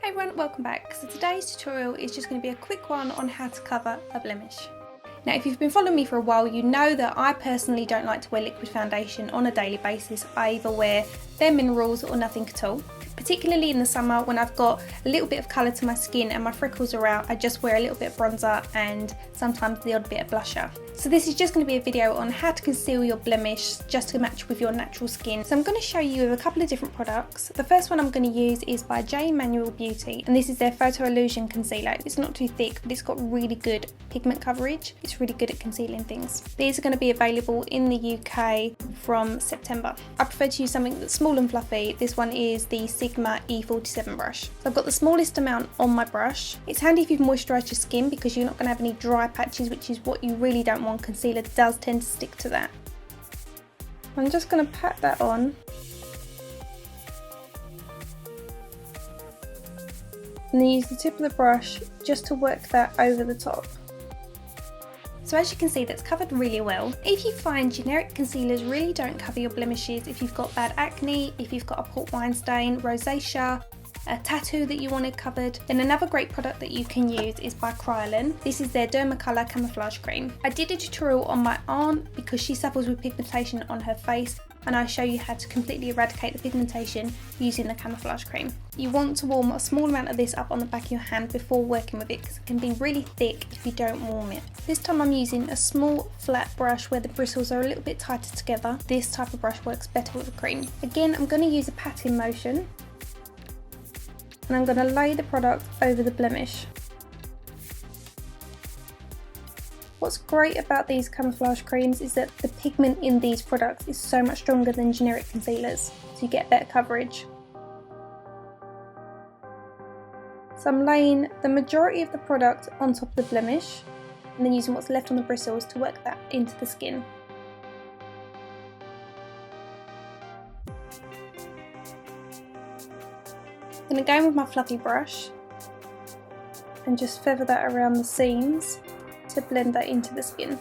Hey everyone, welcome back. So today's tutorial is just going to be a quick one on how to cover a blemish. Now if you've been following me for a while, you know that I personally don't like to wear liquid foundation on a daily basis. I either wear bare minerals or nothing at all. Particularly in the summer when I've got a little bit of colour to my skin and my freckles are out, I just wear a little bit of bronzer and sometimes the odd bit of blusher. So this is just going to be a video on how to conceal your blemish just to match with your natural skin. So I'm going to show you a couple of different products. The first one I'm going to use is by J Manuel Beauty, and this is their Photo Illusion Concealer. It's not too thick, but it's got really good pigment coverage. It's really good at concealing things. These are going to be available in the UK from September. I prefer to use something that's small and fluffy. This one is the Sigma E47 brush. So I've got the smallest amount on my brush. It's handy if you've moisturised your skin because you're not going to have any dry patches, which is what you really don't want. Concealer does tend to stick to that. I'm just going to pat that on. And then use the tip of the brush just to work that over the top. So as you can see, that's covered really well. If you find generic concealers really don't cover your blemishes, if you've got bad acne, if you've got a port wine stain, rosacea, a tattoo that you want it covered, then another great product that you can use is by Kryolan. This is their Dermacolor Camouflage Cream. I did a tutorial on my aunt because she suffers with pigmentation on her face, and I show you how to completely eradicate the pigmentation using the camouflage cream. You want to warm a small amount of this up on the back of your hand before working with it because it can be really thick if you don't warm it. This time I'm using a small flat brush where the bristles are a little bit tighter together. This type of brush works better with the cream. Again, I'm going to use a patting motion, and I'm going to lay the product over the blemish. What's great about these camouflage creams is that the pigment in these products is so much stronger than generic concealers, so you get better coverage. So I'm laying the majority of the product on top of the blemish and then using what's left on the bristles to work that into the skin. I'm going to go in with my fluffy brush and just feather that around the seams to blend that into the skin.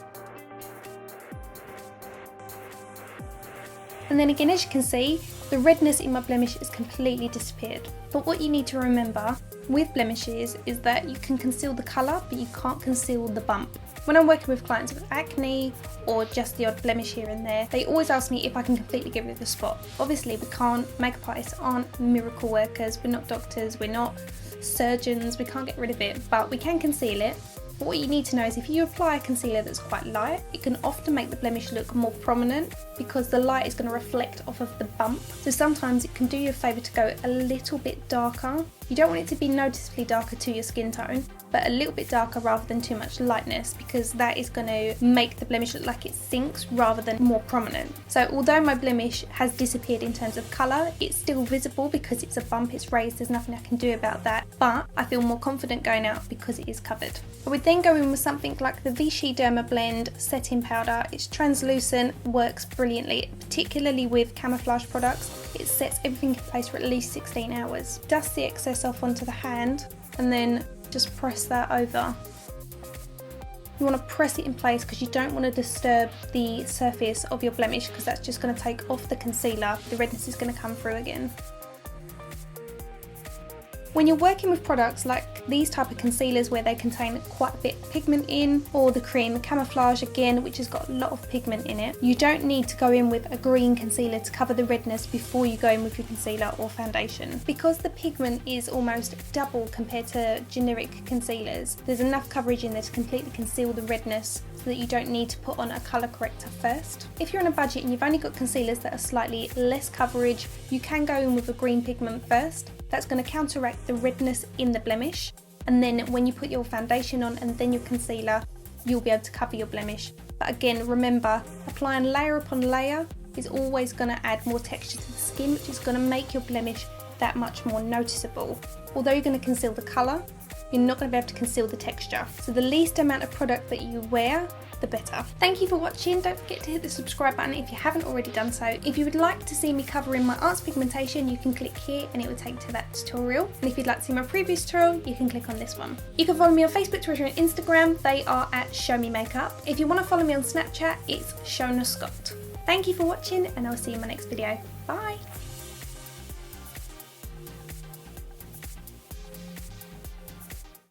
And then again, as you can see, the redness in my blemish is completely disappeared. But what you need to remember with blemishes is that you can conceal the colour, but you can't conceal the bump. When I'm working with clients with acne or just the odd blemish here and there, they always ask me if I can completely get rid of the spot. Obviously we can't, makeup artists aren't miracle workers, we're not doctors, we're not surgeons, we can't get rid of it, but we can conceal it. But what you need to know is if you apply a concealer that's quite light, it can often make the blemish look more prominent because the light is going to reflect off of the bump. So sometimes it can do you a favour to go a little bit darker. You don't want it to be noticeably darker to your skin tone, but a little bit darker rather than too much lightness, because that is going to make the blemish look like it sinks rather than more prominent. So although my blemish has disappeared in terms of colour, it's still visible because it's a bump, it's raised, there's nothing I can do about that, but I feel more confident going out because it is covered. I would then go in with something like the Vichy Dermablend setting powder. It's translucent, works brilliantly, particularly with camouflage products. It sets everything in place for at least 16 hours. Dust the excess off onto the hand and then just press that over. You want to press it in place because you don't want to disturb the surface of your blemish, because that's just going to take off the concealer. The redness is going to come through again. When you're working with products like these type of concealers where they contain quite a bit of pigment in, or the Creme Camouflage again, which has got a lot of pigment in it, you don't need to go in with a green concealer to cover the redness before you go in with your concealer or foundation. Because the pigment is almost double compared to generic concealers, there's enough coverage in there to completely conceal the redness so that you don't need to put on a colour corrector first. If you're on a budget and you've only got concealers that are slightly less coverage, you can go in with a green pigment first. That's going to counteract the redness in the blemish, and then when you put your foundation on and then your concealer, you'll be able to cover your blemish. But again, remember, applying layer upon layer is always going to add more texture to the skin, which is going to make your blemish that much more noticeable. Although you're going to conceal the colour, you're not going to be able to conceal the texture. So the least amount of product that you wear, the better. Thank you for watching. Don't forget to hit the subscribe button if you haven't already done so. If you would like to see me covering my aunt's pigmentation, you can click here and it will take to that tutorial. And if you'd like to see my previous tutorial, you can click on this one. You can follow me on Facebook, Twitter and Instagram. They are at ShowMe MakeUp. If you want to follow me on Snapchat, it's Shonagh Scott. Thank you for watching and I'll see you in my next video. Bye!